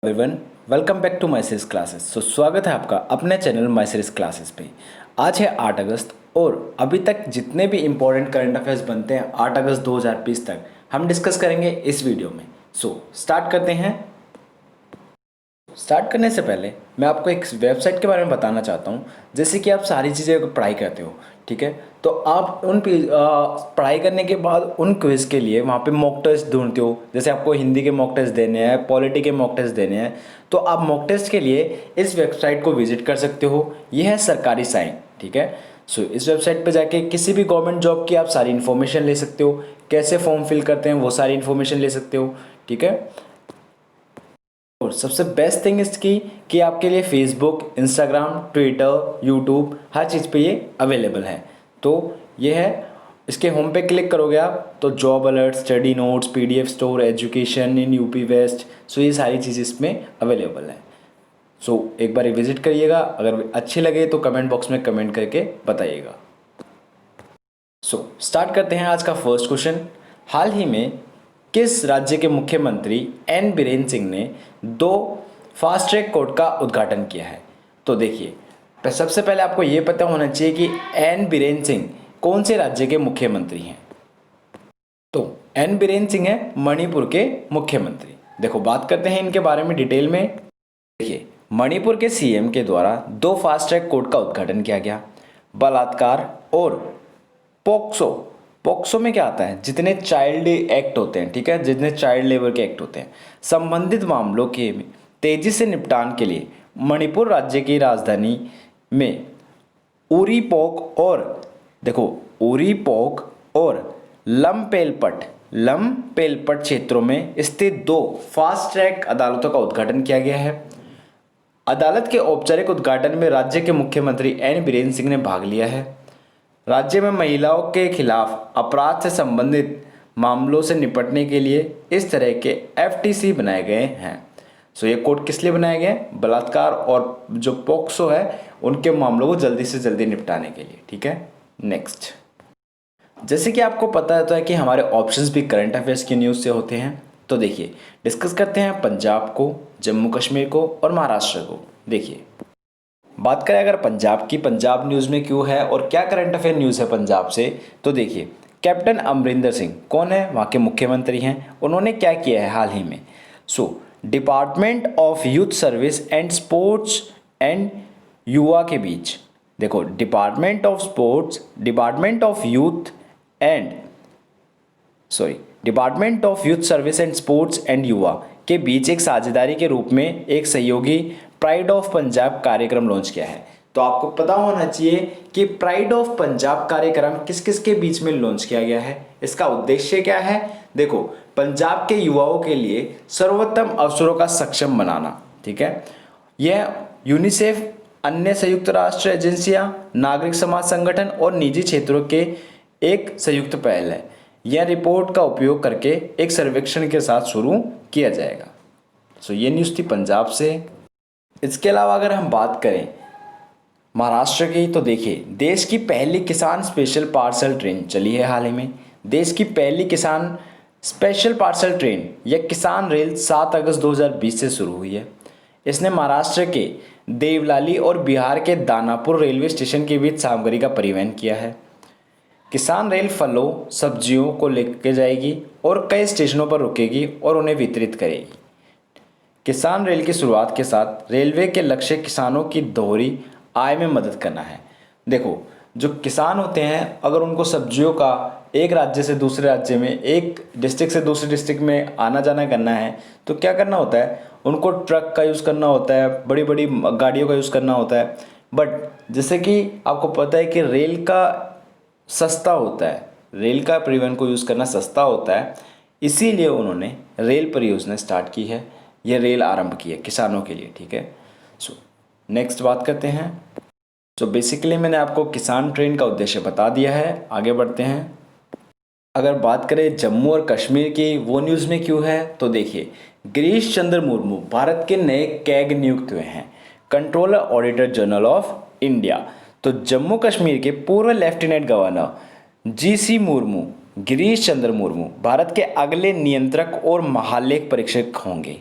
Everyone, welcome back to my series classes. स्वागत है आपका अपने चैनल माई सीरीज क्लासेस पे। आज है 8 अगस्त और अभी तक जितने भी इम्पोर्टेंट करंट अफेयर्स बनते हैं 8 अगस्त 2020 तक हम डिस्कस करेंगे इस वीडियो में। स्टार्ट करते हैं। स्टार्ट करने से पहले मैं आपको एक वेबसाइट के बारे में बताना चाहता हूँ। जैसे कि आप सारी चीज़ें पढ़ाई करते हो, ठीक है, तो आप उन पढ़ाई करने के बाद उन क्विज़ के लिए वहाँ पे मॉक टेस्ट ढूंढते हो। जैसे आपको हिंदी के मॉक टेस्ट देने हैं, पॉलिटी के मॉक टेस्ट देने हैं, तो आप मॉक टेस्ट के लिए इस वेबसाइट को विजिट कर सकते हो। यह है सरकारी साइन, ठीक है। इस वेबसाइट पे जाके किसी भी गवर्नमेंट जॉब की आप सारी इन्फॉर्मेशन ले सकते हो। कैसे फॉर्म फिल करते हैं वो सारी इन्फॉर्मेशन ले सकते हो, ठीक है। और सबसे बेस्ट थिंग इसकी कि आपके लिए फेसबुक, इंस्टाग्राम, ट्विटर, यूट्यूब हर चीज़ पे ये अवेलेबल है। तो ये है, इसके होम पे क्लिक करोगे आप तो job alert, study notes, PDF store, education in UP west, ये सारी चीज़ इसमें अवेलेबल है। एक बार विजिट करिएगा। अगर अच्छी लगे तो कमेंट बॉक्स में कमेंट करके बताइएगा। स्टार्ट करते हैं आज का फर्स्ट क्वेश्चन। हाल ही में किस राज्य के मुख्यमंत्री एन बीरेन सिंह ने 2 फास्ट ट्रैक कोर्ट का उद्घाटन किया है? तो देखिए, सबसे पहले आपको ये पता होना चाहिए कि एन बीरेन सिंह कौन से राज्य के मुख्यमंत्री हैं। तो एन बीरेन सिंह है मणिपुर के मुख्यमंत्री। देखो, बात करते हैं इनके बारे में डिटेल में। देखिए, मणिपुर के सीएम के द्वारा 2 फास्ट ट्रैक कोर्ट का उद्घाटन किया गया। बलात्कार और पॉक्सो में क्या आता है, जितने चाइल्ड एक्ट होते हैं, ठीक है, जितने चाइल्ड लेबर के एक्ट होते हैं, संबंधित मामलों के तेजी से निपटान के लिए मणिपुर राज्य की राजधानी में उरीपोक और लमपेलपट क्षेत्रों में स्थित 2 फास्ट ट्रैक अदालतों का उद्घाटन किया गया है। अदालत के औपचारिक उद्घाटन में राज्य के मुख्यमंत्री एन बीरेन सिंह ने भाग लिया है। राज्य में महिलाओं के खिलाफ अपराध से संबंधित मामलों से निपटने के लिए इस तरह के एफटीसी बनाए गए हैं। ये कोर्ट किस लिए बनाए गए? बलात्कार और जो पॉक्सो है उनके मामलों को जल्दी से जल्दी निपटाने के लिए, ठीक है। नेक्स्ट, जैसे कि आपको पता होता है कि हमारे ऑप्शंस भी करंट अफेयर्स की न्यूज़ से होते हैं। तो देखिए, डिस्कस करते हैं पंजाब को, जम्मू कश्मीर को और महाराष्ट्र को। देखिए, बात करें अगर पंजाब की, पंजाब न्यूज़ में क्यों है और क्या करंट अफेयर न्यूज़ है पंजाब से, तो देखिए, कैप्टन अमरिंदर सिंह कौन है? वहाँ के मुख्यमंत्री हैं। उन्होंने क्या किया है हाल ही में? Department of youth service and sports and युवा के बीच, देखो, department of youth service and sports and युवा के बीच एक साझेदारी के रूप में एक सहयोगी प्राइड ऑफ पंजाब कार्यक्रम लॉन्च किया है। तो आपको पता होना चाहिए कि प्राइड ऑफ पंजाब कार्यक्रम किस किस के बीच में लॉन्च किया गया है। इसका उद्देश्य क्या है? देखो, पंजाब के युवाओं के लिए सर्वोत्तम अवसरों का सक्षम बनाना, ठीक है। यह यूनिसेफ, अन्य संयुक्त राष्ट्र एजेंसियां, नागरिक समाज संगठन और निजी क्षेत्रों के एक संयुक्त पहल है। यह रिपोर्ट का उपयोग करके एक सर्वेक्षण के साथ शुरू किया जाएगा। ये न्यूज़ थी पंजाब से। इसके अलावा अगर हम बात करें महाराष्ट्र की, तो देखिए, देश की पहली किसान स्पेशल पार्सल ट्रेन चली है हाल ही में। देश की पहली किसान स्पेशल पार्सल ट्रेन या किसान रेल 7 अगस्त 2020 से शुरू हुई है। इसने महाराष्ट्र के देवलाली और बिहार के दानापुर रेलवे स्टेशन के बीच सामग्री का परिवहन किया है। किसान रेल फलों, सब्जियों को लेकर जाएगी और कई स्टेशनों पर रुकेगी और उन्हें वितरित करेगी। किसान रेल की शुरुआत के साथ रेलवे के लक्ष्य किसानों की दोहरी आय में मदद करना है। देखो, जो किसान होते हैं, अगर उनको सब्जियों का एक राज्य से दूसरे राज्य में, एक डिस्ट्रिक्ट से दूसरे डिस्ट्रिक्ट में आना जाना करना है, तो क्या करना होता है? उनको ट्रक का यूज़ करना होता है, बड़ी बड़ी गाड़ियों का यूज़ करना होता है। बट जैसे कि आपको पता है कि रेल का सस्ता होता है, रेल का परिवहन को यूज़ करना सस्ता होता है, इसीलिए उन्होंने रेल परियोजना स्टार्ट की है, यह रेल आरंभ की है किसानों के लिए, ठीक है। नेक्स्ट बात करते हैं। बेसिकली मैंने आपको किसान ट्रेन का उद्देश्य बता दिया है। आगे बढ़ते हैं। अगर बात करें जम्मू और कश्मीर की, वो न्यूज़ में क्यों है, तो देखिए, गिरीश चंद्र मुर्मू भारत के नए कैग नियुक्त हुए हैं, controller auditor general of India. तो जम्मू कश्मीर के पूर्व lieutenant governor GC Murmu, Girish Chandra Murmu Bharat के अगले नियंत्रक और महालेख परीक्षक होंगे,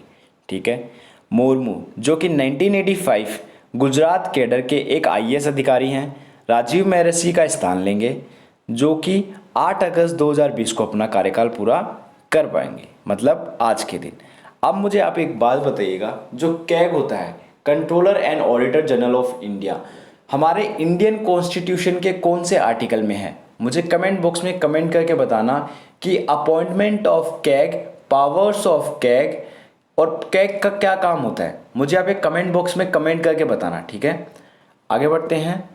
ठीक है। मुर्मू जो कि 1985 गुजरात कैडर के एक आईएएस अधिकारी हैं। राजीव महर्षि का स्थान लेंगे जो कि 8 अगस्त 2020 को अपना कार्यकाल पूरा कर पाएंगे, मतलब आज के दिन। अब मुझे आप एक बात बताइएगा, जो कैग होता है, controller and auditor general of India, हमारे इंडियन कॉन्स्टिट्यूशन के कौन से आर्टिकल में है? मुझे कमेंट बॉक्स में कमेंट करके बताना कि appointment of CAG, powers of CAG और कैग का क्या काम होता है। मुझे आप एक कमेंट बॉक्स में कमेंट करके बताना, ठीक है। आगे बढ़ते हैं।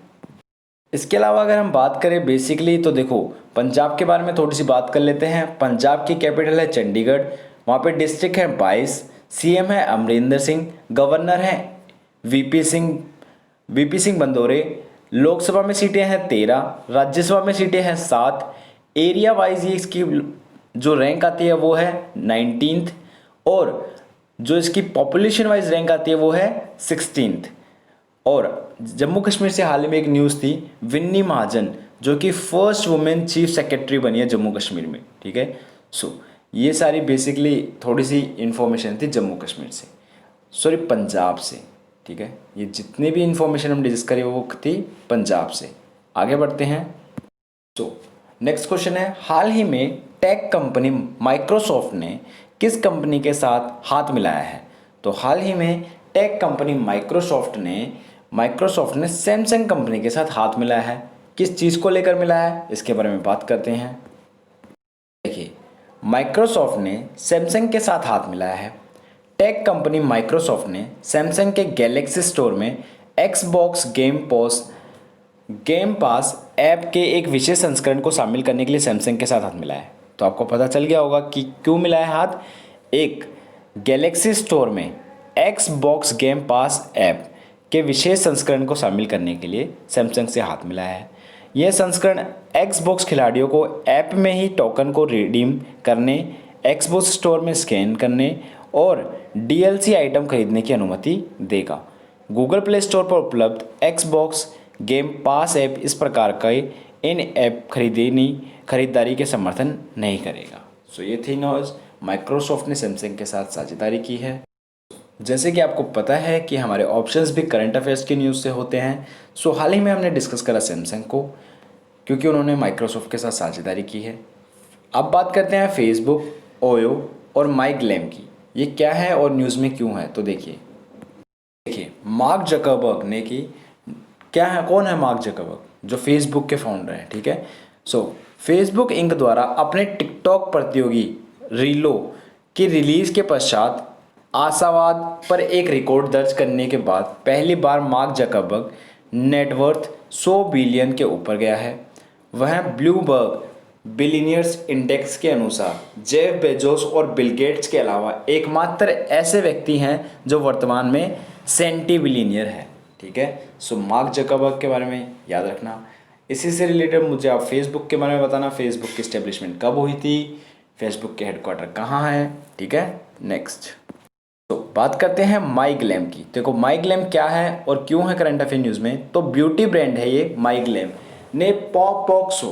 इसके अलावा अगर हम बात करें बेसिकली तो देखो, पंजाब के बारे में थोड़ी सी बात कर लेते हैं। पंजाब की कैपिटल है चंडीगढ़, वहाँ पे डिस्ट्रिक्ट है 22, सीएम है अमरिंदर सिंह, गवर्नर है वीपी सिंह बंदोरे, लोकसभा में सीटें हैं 13, राज्यसभा में सीटें हैं 7, एरिया वाइज ये इसकी जो रैंक आती है वो है 19th, और जो इसकी पॉपुलेशन वाइज रैंक आती है वो है 16th। और जम्मू कश्मीर से हाल ही में एक न्यूज़ थी, विन्नी महाजन जो कि फर्स्ट वुमेन चीफ सेक्रेटरी बनी है जम्मू कश्मीर में, ठीक है। सो ये सारी बेसिकली थोड़ी सी इन्फॉर्मेशन थी जम्मू कश्मीर से, सॉरी पंजाब से, ठीक है। ये जितनी भी इन्फॉर्मेशन हम डिस्कस करें वो थी पंजाब से। आगे बढ़ते हैं। तो नेक्स्ट क्वेश्चन है, हाल ही में टेक कंपनी माइक्रोसॉफ्ट ने किस कंपनी के साथ हाथ मिलाया है? तो हाल ही में टेक कंपनी माइक्रोसॉफ्ट ने सैमसंग कंपनी के साथ हाथ मिलाया है। किस चीज़ को लेकर मिलाया है, इसके बारे में बात करते हैं। देखिए, माइक्रोसॉफ्ट ने सैमसंग के साथ हाथ मिलाया है। टेक कंपनी माइक्रोसॉफ्ट ने सैमसंग के गैलेक्सी स्टोर में एक्सबॉक्स गेम पास ऐप के एक विशेष संस्करण को शामिल करने के लिए सैमसंग के साथ हाथ मिलाया है। तो आपको पता चल गया होगा कि क्यों मिलाया हाथ। एक, गैलेक्सी स्टोर में एक्सबॉक्स गेम पास ऐप के विशेष संस्करण को शामिल करने के लिए सैमसंग से हाथ मिलाया है। यह संस्करण एक्सबॉक्स खिलाड़ियों को ऐप में ही टोकन को रिडीम करने, एक्सबॉक्स स्टोर में स्कैन करने और डीएलसी आइटम खरीदने की अनुमति देगा। गूगल प्ले स्टोर पर उपलब्ध एक्सबॉक्स गेम पास ऐप इस प्रकार के इन ऐप खरीदारी के समर्थन नहीं करेगा। सो ये थी न्यूज़, माइक्रोसॉफ्ट ने सैमसंग के साथ साझेदारी की है। जैसे कि आपको पता है कि हमारे ऑप्शंस भी करंट अफेयर्स की न्यूज़ से होते हैं। सो हाल ही में हमने डिस्कस करा सैमसंग को, क्योंकि उन्होंने माइक्रोसॉफ्ट के साथ साझेदारी की है। अब बात करते हैं फेसबुक, ओयो और माइग्लेम की। ये क्या है और न्यूज़ में क्यों है? तो देखिए, मार्क जकरबर्ग ने की क्या है, कौन है मार्क जकरबर्ग? जो फेसबुक के फाउंडर हैं, ठीक है। सो फेसबुक इंक द्वारा अपने टिकटॉक प्रतियोगी रीलो की रिलीज़ के पश्चात आशावाद पर एक रिकॉर्ड दर्ज करने के बाद पहली बार मार्क जकरबर्ग नेटवर्थ 100 बिलियन के ऊपर गया है। वह ब्लूमबर्ग बिलियनियर्स इंडेक्स के अनुसार जेफ बेजोस और बिल गेट्स के अलावा एकमात्र ऐसे व्यक्ति हैं जो वर्तमान में सेंटी बिलियनियर है, ठीक है। सो मार्क जकरबर्ग के बारे में याद रखना। इसी से रिलेटेड मुझे आप फेसबुक के बारे में बताना, फेसबुक की इस्टेब्लिशमेंट कब हुई थी, फेसबुक के हेडक्वार्टर कहाँ है, ठीक है। नेक्स्ट तो बात करते हैं माइग्लेम की। देखो, माइग्लेम क्या है और क्यों है करंट अफेयर न्यूज़ में? तो ब्यूटी ब्रांड है ये माइग्लेम ने पॉपॉक्सो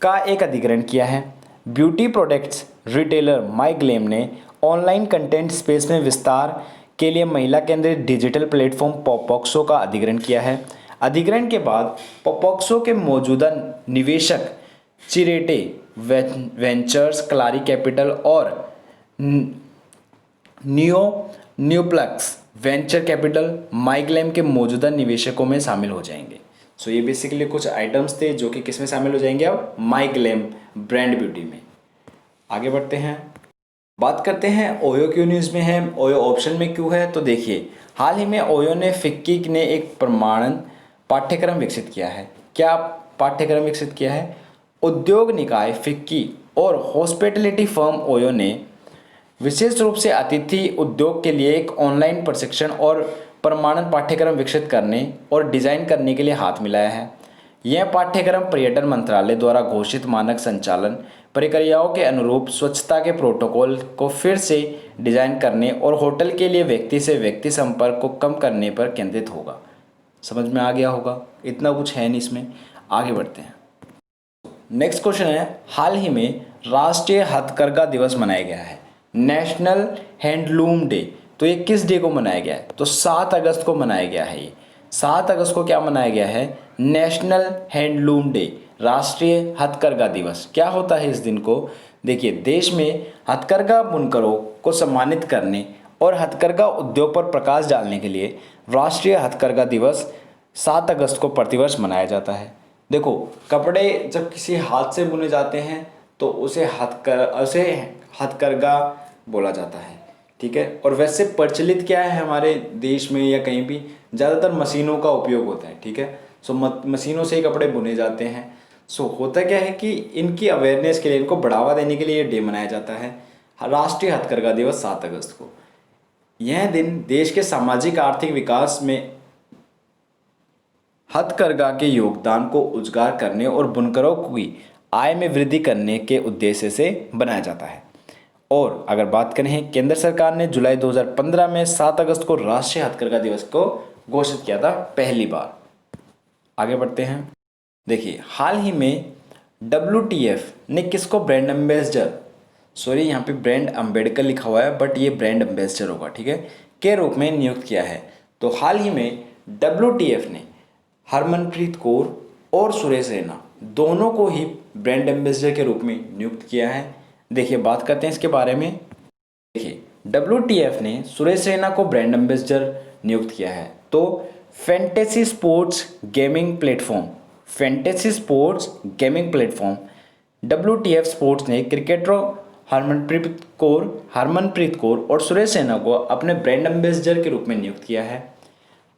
का एक अधिग्रहण किया है। ब्यूटी प्रोडक्ट्स रिटेलर माइग्लेम ने ऑनलाइन कंटेंट स्पेस में विस्तार के लिए महिला केंद्रित डिजिटल प्लेटफॉर्म पॉपॉक्सो का अधिग्रहण किया है। अधिग्रहण के बाद पॉपॉक्सो के मौजूदा निवेशक चिरेटे वेंचर्स, क्लारी कैपिटल और न्यूप्लक्स वेंचर कैपिटल माइग्लेम के मौजूदा निवेशकों में शामिल हो जाएंगे। सो ये बेसिकली कुछ आइटम्स थे जो कि किस में शामिल हो जाएंगे अब? माइग्लेम ब्रांड ब्यूटी में। आगे बढ़ते हैं, बात करते हैं ओयो क्यों न्यूज़ में है, ओयो ऑप्शन में क्यों है। तो देखिए, हाल ही में ओयो ने फिक्की ने एक प्रमाणन पाठ्यक्रम विकसित किया है। क्या पाठ्यक्रम विकसित किया है? उद्योग निकाय फिक्की और हॉस्पिटैलिटी फर्म ओयो ने विशेष रूप से अतिथि उद्योग के लिए एक ऑनलाइन प्रशिक्षण और प्रमाणन पाठ्यक्रम विकसित करने और डिजाइन करने के लिए हाथ मिलाया है। यह पाठ्यक्रम पर्यटन मंत्रालय द्वारा घोषित मानक संचालन प्रक्रियाओं के अनुरूप स्वच्छता के प्रोटोकॉल को फिर से डिजाइन करने और होटल के लिए व्यक्ति से व्यक्ति संपर्क को कम करने पर केंद्रित होगा। समझ में आ गया होगा, इतना कुछ है नहीं इसमें। आगे बढ़ते हैं। नेक्स्ट क्वेश्चन है, हाल ही में राष्ट्रीय हथकरघा दिवस मनाया गया है, नेशनल हैंडलूम डे। तो ये किस डे को मनाया गया है? तो 7 अगस्त को मनाया गया है। ये 7 अगस्त को क्या मनाया गया है? नेशनल हैंडलूम डे, राष्ट्रीय हथकरघा दिवस। क्या होता है इस दिन को? देखिए, देश में हथकरघा बुनकरों को सम्मानित करने और हथकरघा उद्योग पर प्रकाश डालने के लिए राष्ट्रीय हथकरघा दिवस 7 अगस्त को प्रतिवर्ष मनाया जाता है। देखो, कपड़े जब किसी हाथ से बुने जाते हैं तो उसे हथकरघा बोला जाता है, ठीक है। और वैसे प्रचलित क्या है हमारे देश में या कहीं भी, ज़्यादातर मशीनों का उपयोग होता है, ठीक है। सो मशीनों से ही कपड़े बुने जाते हैं। सो होता क्या है कि इनकी अवेयरनेस के लिए, इनको बढ़ावा देने के लिए ये डे मनाया जाता है, राष्ट्रीय हथकरघा दिवस 7 अगस्त को। यह दिन देश के सामाजिक आर्थिक विकास में हथकरघा के योगदान को उजागर करने और बुनकरों की आय में वृद्धि करने के उद्देश्य से बनाया जाता है। और अगर बात करें, केंद्र सरकार ने जुलाई 2015 में 7 अगस्त को राष्ट्रीय हथकरघा दिवस को घोषित किया था पहली बार। आगे बढ़ते हैं। देखिए, हाल ही में WTF ने किसको ब्रांड एम्बेसडर, सॉरी यहाँ पे ब्रांड अम्बेडकर लिखा हुआ है बट ये ब्रांड एम्बेसडर होगा, ठीक है, के रूप में नियुक्त किया है? तो हाल ही में WTF ने हरमनप्रीत कौर और सुरेश रैना दोनों को ही ब्रांड एम्बेसडर के रूप में नियुक्त किया है। देखिए, बात करते हैं इसके बारे में। देखिए, WTF ने सुरेश रैना को ब्रांड एम्बेसडर नियुक्त किया है। तो fantasy sports gaming platform, WTF sports ने क्रिकेटरों हरमनप्रीत कौर और सुरेश रैना को अपने ब्रांड एम्बेसडर के रूप में नियुक्त किया है।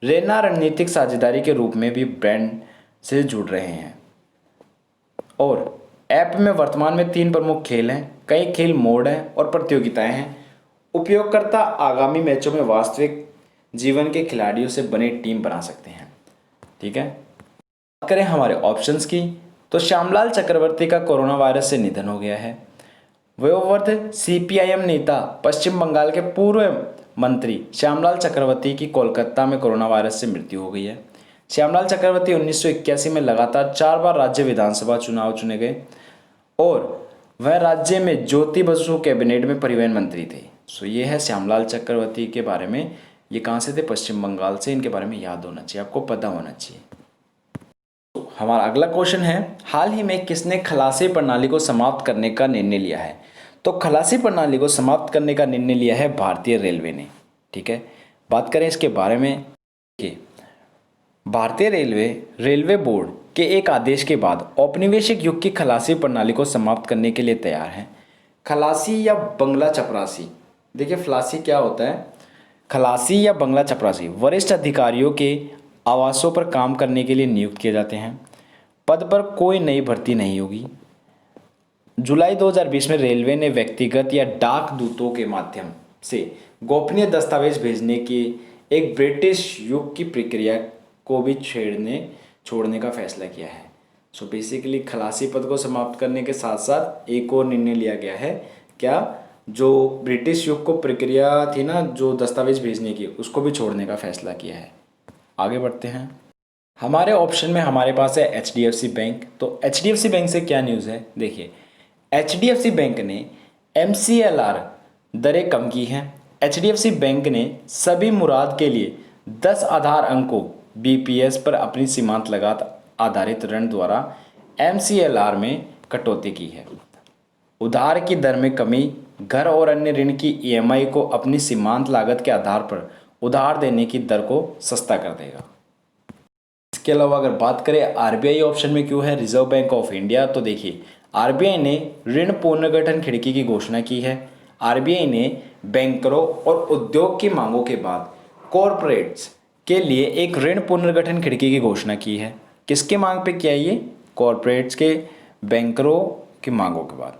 रैना रणनीतिक साझेदारी के रूप में भी ब्रांड से जुड़ रहे हैं। और ऐप में वर्तमान में 3 प्रमुख खेल हैं, कई खेल मोड हैं और प्रतियोगिताएं हैं। उपयोगकर्ता आगामी मैचों में वास्तविक जीवन के खिलाड़ियों से बनी टीम बना सकते हैं, ठीक है। बात करें हमारे ऑप्शंस की, तो श्यामलाल चक्रवर्ती का कोरोना वायरस से निधन हो गया है। वयोवृद्ध CPIM नेता पश्चिम बंगाल के पूर्व मंत्री श्यामलाल चक्रवर्ती की कोलकाता में कोरोना वायरस से मृत्यु हो गई है। श्यामलाल चक्रवर्ती 1981 में लगातार 4 बार राज्य विधानसभा चुनाव चुने गए और वह राज्य में ज्योति बसु कैबिनेट में परिवहन मंत्री थे। सो ये है श्यामलाल चक्रवर्ती के बारे में। ये कहाँ से थे? पश्चिम बंगाल से। इनके बारे में याद होना चाहिए, आपको पता होना चाहिए। तो हमारा अगला क्वेश्चन है, हाल ही में किसने खलासी प्रणाली को समाप्त करने का निर्णय लिया है? तो खलासी प्रणाली को समाप्त करने का निर्णय लिया है भारतीय रेलवे ने, ठीक है। बात करें इसके बारे में कि भारतीय रेलवे बोर्ड के एक आदेश के बाद औपनिवेशिक युग की खलासी प्रणाली को समाप्त करने के लिए तैयार है। खलासी या बंगला चपरासी, देखिए खलासी क्या होता है? खलासी या बंगला चपरासी वरिष्ठ अधिकारियों के आवासों पर काम करने के लिए नियुक्त किए जाते हैं। पद पर कोई नई भर्ती नहीं होगी। जुलाई 2020 में रेलवे ने व्यक्तिगत या डाक दूतों के माध्यम से गोपनीय दस्तावेज भेजने की एक ब्रिटिश युग की प्रक्रिया को भी छोड़ने का फैसला किया है। सो बेसिकली खलासी पद को समाप्त करने के साथ साथ एक और निर्णय लिया गया है, क्या? जो ब्रिटिश युग को प्रक्रिया थी ना, जो दस्तावेज भेजने की, उसको भी छोड़ने का फैसला किया है। आगे बढ़ते हैं। हमारे ऑप्शन में हमारे पास है HDFC बैंक। तो HDFC बैंक से क्या न्यूज़ है? देखिए, HDFC बैंक ने MCLR दरें कम की हैं। HDFC बैंक ने सभी मुराद के लिए 10 आधार अंकों BPS पर अपनी सीमांत लागत आधारित ऋण द्वारा MCLR में कटौती की है। उधार की दर में कमी घर और अन्य ऋण की EMI को अपनी सीमांत लागत के आधार पर उधार देने की दर को सस्ता कर देगा। इसके अलावा अगर बात करें RBI ऑप्शन में क्यों है रिजर्व बैंक ऑफ इंडिया, तो देखिए RBI ने ऋण पुनर्गठन खिड़की की घोषणा की है। RBI ने बैंकरों और उद्योग की मांगों के बाद कॉरपोरेट्स के लिए एक ऋण पुनर्गठन खिड़की की घोषणा की है। किसके मांग पे किया ये? कॉरपोरेट्स के, बैंकरों की मांगों के बाद।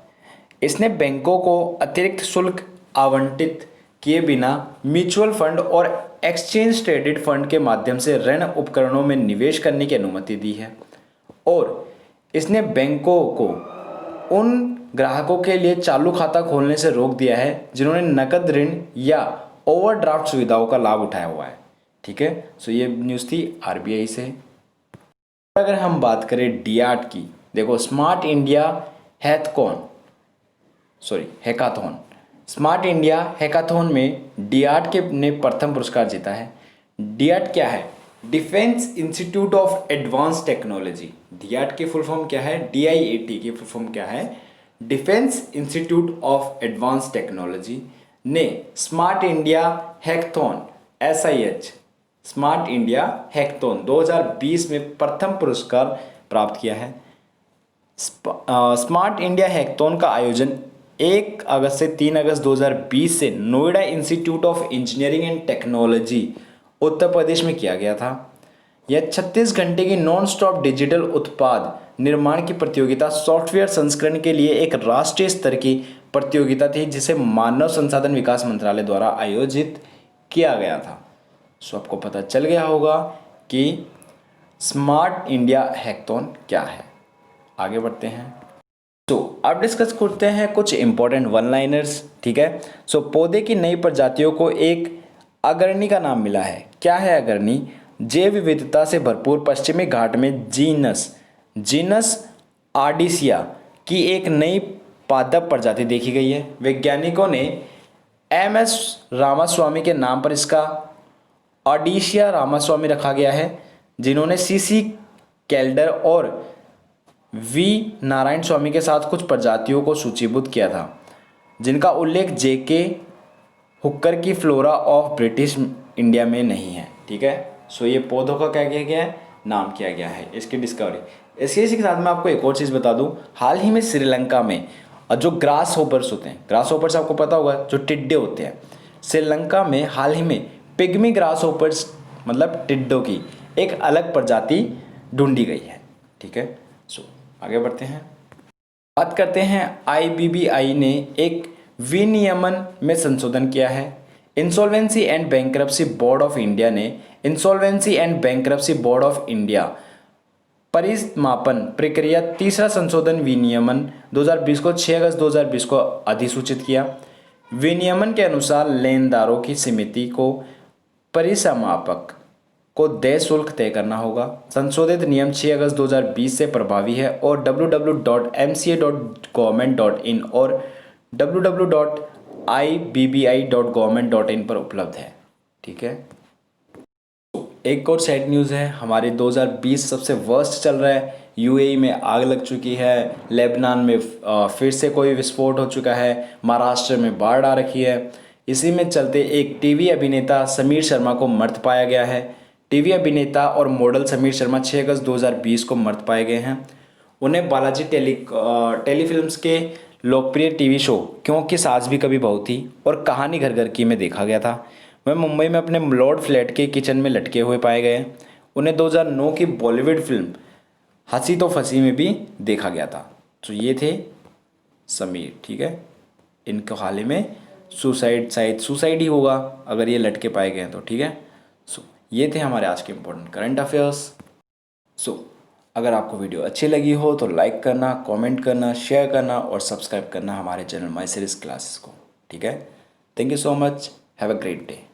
इसने बैंकों को अतिरिक्त शुल्क आवंटित किए बिना म्यूचुअल फंड और एक्सचेंज ट्रेडेड फंड के माध्यम से ऋण उपकरणों में निवेश करने की अनुमति दी है। और इसने बैंकों को उन ग्राहकों के लिए चालू खाता खोलने से रोक दिया है जिन्होंने नकद ऋण या ओवरड्राफ्ट सुविधाओं का लाभ उठाया हुआ है, ठीक है। सो ये न्यूज़ थी RBI से। अगर हम बात करें DART की, देखो smart India hackathon smart India hackathon में डीआरट के ने प्रथम पुरस्कार जीता है। डीआरट क्या है? Defence institute of advance technology. डीआरट की फुल फॉर्म क्या है? DIAT की फुल फॉर्म क्या है? Defence institute of advance technology ने smart India hackathon SIH smart India hackathon 2020 में प्रथम पुरस्कार प्राप्त किया है। स्मार्ट इंडिया हैकाथॉन का आयोजन 1 अगस्त से 3 अगस्त 2020 से Noida institute of engineering and technology Uttar Pradesh में किया गया था। यह 36 घंटे की नॉन स्टॉप डिजिटल उत्पाद निर्माण की प्रतियोगिता सॉफ्टवेयर संस्करण के लिए एक राष्ट्रीय स्तर की प्रतियोगिता थी, जिसे मानव संसाधन विकास मंत्रालय द्वारा आयोजित किया गया था। सो आपको पता चल गया होगा कि स्मार्ट इंडिया हैकाथॉन क्या है। आगे बढ़ते हैं। तो अब डिस्कस करते हैं कुछ इंपॉर्टेंट वन लाइनर्स। ठीक है। सो पौधे की नई प्रजातियों को एक अग्रणी का नाम मिला है। क्या है अग्रणी? जैव विविधता से भरपूर पश्चिमी घाट में जीनस आर्डिसिया की एक नई पादप प्रजाति देखी गई है। वैज्ञानिकों ने MS रामास्वामी के नाम पर इसका आर्डिसिया रामास्वामी रखा गया है, जिन्होंने CC कैल्डर और V नारायण स्वामी के साथ कुछ प्रजातियों को सूचीबद्ध किया था, जिनका उल्लेख JK हुक्कर की फ्लोरा ऑफ ब्रिटिश इंडिया में नहीं है। ठीक है। सो ये पौधों का क्या किया गया है? नाम किया गया है, इसकी डिस्कवरी। इसी के साथ मैं आपको एक और चीज़ बता दूं। हाल ही में श्रीलंका में जो ग्रास होपर्स होते हैं, ग्रास होपर्स आपको पता होगा, जो टिड्डे होते हैं, श्रीलंका में हाल ही में पिग्मी ग्रास होपर्स मतलब टिड्डों की एक अलग प्रजाति ढूंढी गई है। ठीक है। सो आगे बढ़ते हैं। बात करते हैं IBBI ने एक विनियमन में संशोधन किया है। Insolvency and bankruptcy board of India ने insolvency and bankruptcy board of India परिसमापन प्रक्रिया तीसरा संशोधन विनियमन 2020 को 6 अगस्त 2020 को अधिसूचित किया। विनियमन के अनुसार लेनदारों की समिति को परिसमापक को देय शुल्क तय करना होगा। संशोधित नियम 6 अगस्त 2020 से प्रभावी है और www.mca.government.in और www.ibbi.government.in पर उपलब्ध है। ठीक है। एक और सैड न्यूज़ है, हमारे 2020 सबसे वर्स्ट चल रहा है। UAE में आग लग चुकी है, लेबनान में फिर से कोई विस्फोट हो चुका है, महाराष्ट्र में बाढ़ आ रखी है। इसी में चलते एक टीवी अभिनेता समीर शर्मा को मृत पाया गया है। टीवी अभिनेता और मॉडल समीर शर्मा 6 अगस्त 2020 को मृत पाए गए हैं। उन्हें बालाजी टेलीफिल्म्स के लोकप्रिय टीवी शो क्योंकि सास भी कभी बहू थी और कहानी घर घर की में देखा गया था। वह मुंबई में अपने लॉर्ड फ्लैट के किचन में लटके हुए पाए गए। उन्हें 2009 की बॉलीवुड फिल्म हंसी तो फंसी में भी देखा गया था। तो ये थे समीर। ठीक है। इनको हाल ही में सुसाइड ही होगा अगर ये लटके पाए गए हैं तो। ठीक है। सो ये थे हमारे आज के इंपॉर्टेंट करंट अफेयर्स। सो अगर आपको वीडियो अच्छी लगी हो तो लाइक करना, कमेंट करना, शेयर करना और सब्सक्राइब करना हमारे चैनल माई सीरीज क्लासेस को। ठीक है। Thank you so much. Have a great day.